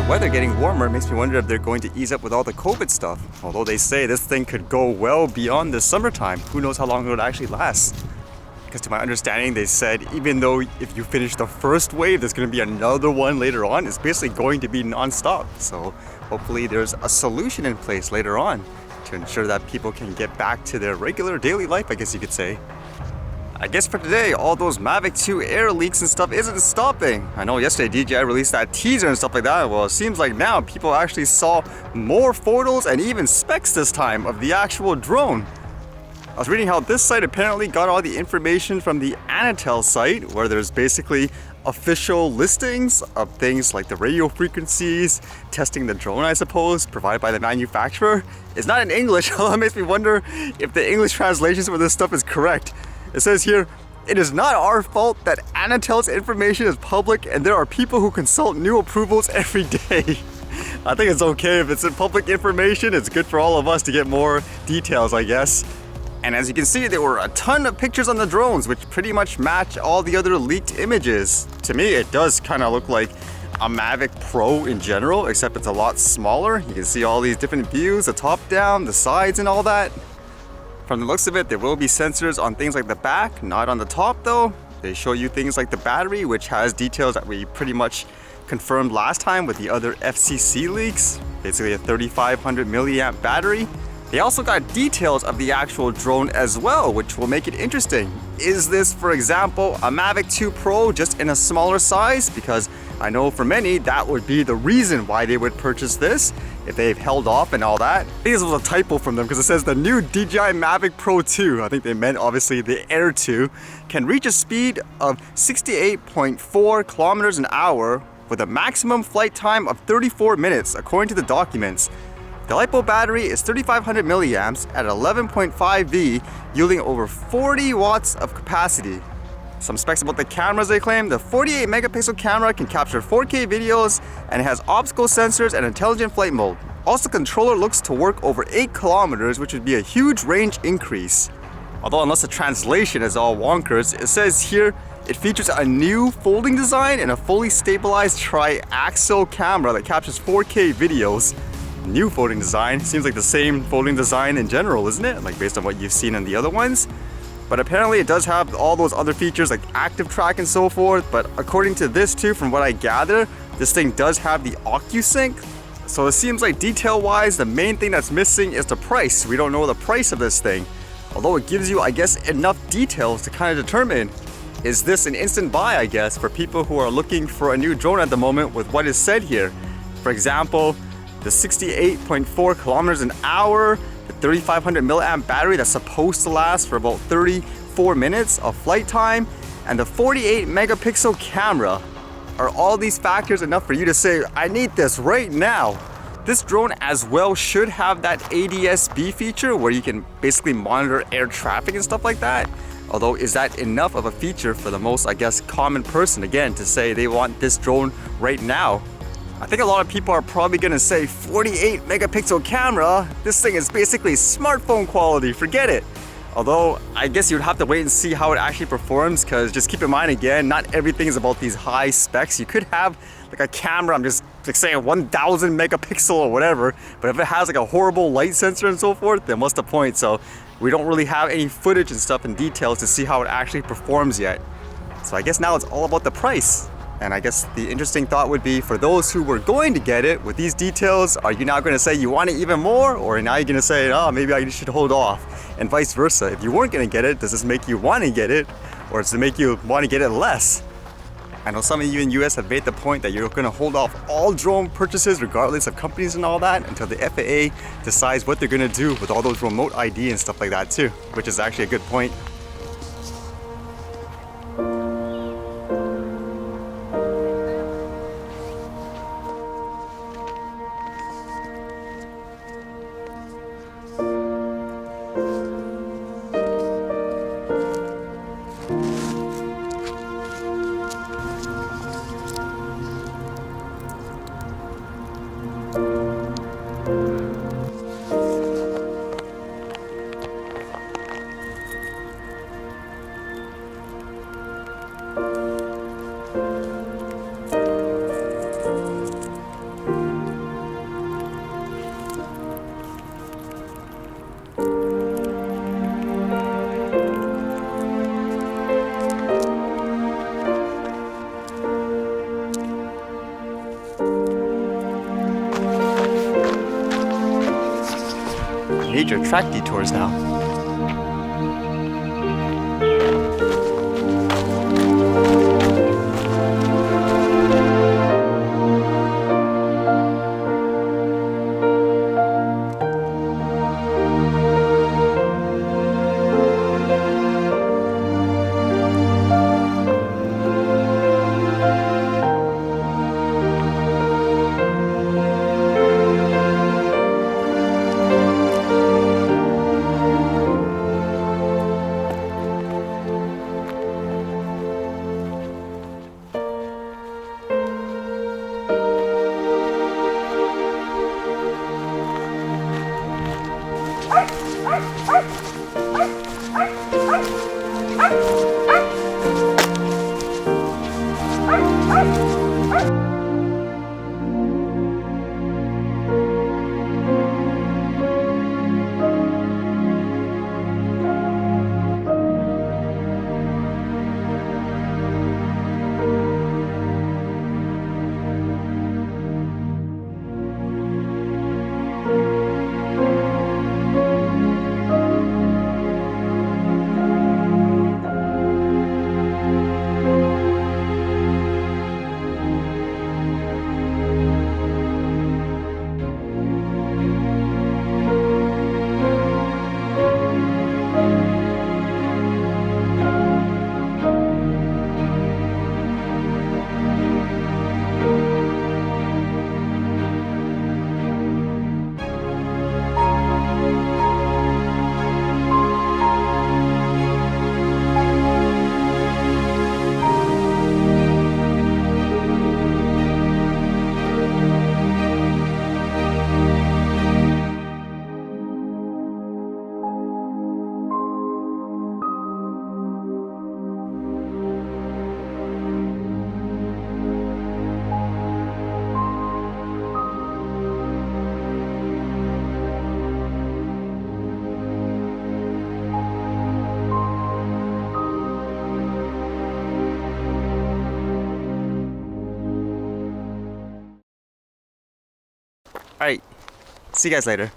the weather getting warmer makes me wonder if they're going to ease up with all the COVID stuff. Although they say this thing could go well beyond the summertime. Who knows how long it would actually last? Because to my understanding, they said even though if you finish the first wave, there's going to be another one later on. It's basically going to be non-stop. So hopefully there's a solution in place later on to ensure that people can get back to their regular daily life, I guess you could say. I guess for today, all those Mavic 2 Air leaks and stuff isn't stopping. I know yesterday DJI released that teaser and stuff like that. Well, it seems like now people actually saw more photos and even specs this time of the actual drone. I was reading how this site apparently got all the information from the Untitled site, where there's basically official listings of things like the radio frequencies, testing the drone, I suppose, provided by the manufacturer. It's not in English, although it makes me wonder if the English translations for this stuff is correct. It says here, "It is not our fault that Untilted's information is public and there are people who consult new approvals every day." I think it's okay if it's in public information. It's good for all of us to get more details, I guess. And as you can see, there were a ton of pictures on the drones, which pretty much match all the other leaked images. To me, it does kind of look like a Mavic Pro in general, except it's a lot smaller. You can see all these different views, the top down, the sides and all that. From the looks of it, there will be sensors on things like the back, not on the top though. They show you things like the battery, which has details that we pretty much confirmed last time with the other FCC leaks. Basically a 3500 milliamp battery. They also got details of the actual drone as well, which will make it interesting. Is this, for example, a Mavic 2 Pro just in a smaller size? Because I know for many, that would be the reason why they would purchase this, if they've held off and all that. I think this was a typo from them because it says the new DJI Mavic Pro 2, I think they meant obviously the Air 2, can reach a speed of 68.4 kilometers an hour with a maximum flight time of 34 minutes, according to the documents. The LiPo battery is 3500 milliamps at 11.5 V, yielding over 40 watts of capacity. Some specs about the cameras they claim: the 48 megapixel camera can capture 4K videos and it has optical sensors and intelligent flight mode. Also, the controller looks to work over 8 kilometers, which would be a huge range increase. Although unless the translation is all wonkers, it says here it features a new folding design and a fully stabilized triaxial camera that captures 4K videos. New folding design seems like the same folding design in general, isn't it? Like based on what you've seen in the other ones. But apparently it does have all those other features like active track and so forth. But according to this too, from what I gather, this thing does have the OcuSync. So it seems like detail wise, the main thing that's missing is the price. We don't know the price of this thing. Although it gives you, I guess, enough details to kind of determine, is this an instant buy, I guess, for people who are looking for a new drone at the moment with what is said here. For example, the 68.4 kilometers an hour, the 3500 milliamp battery that's supposed to last for about 34 minutes of flight time, and the 48 megapixel camera. Are all these factors enough for you to say, I need this right now? This drone as well should have that ADS-B feature where you can basically monitor air traffic and stuff like that. Although, is that enough of a feature for the most, I guess, common person, again, to say they want this drone right now? I think a lot of people are probably gonna say 48 megapixel camera, this thing is basically smartphone quality, forget it. Although, I guess you'd have to wait and see how it actually performs, because just keep in mind again, not everything is about these high specs. You could have like a camera, I'm just like saying 1000 megapixel or whatever, but if it has like a horrible light sensor and so forth, then what's the point? So we don't really have any footage and stuff and details to see how it actually performs yet. So I guess now it's all about the price. And I guess the interesting thought would be, for those who were going to get it with these details, are you now going to say you want it even more? Or now you're going to say, oh, maybe I should hold off? And vice versa. If you weren't going to get it, does this make you want to get it? Or does it make you want to get it less? I know some of you in the US have made the point that you're going to hold off all drone purchases regardless of companies and all that until the FAA decides what they're going to do with all those remote ID and stuff like that too, which is actually a good point. major track detours now. Alright, see you guys later.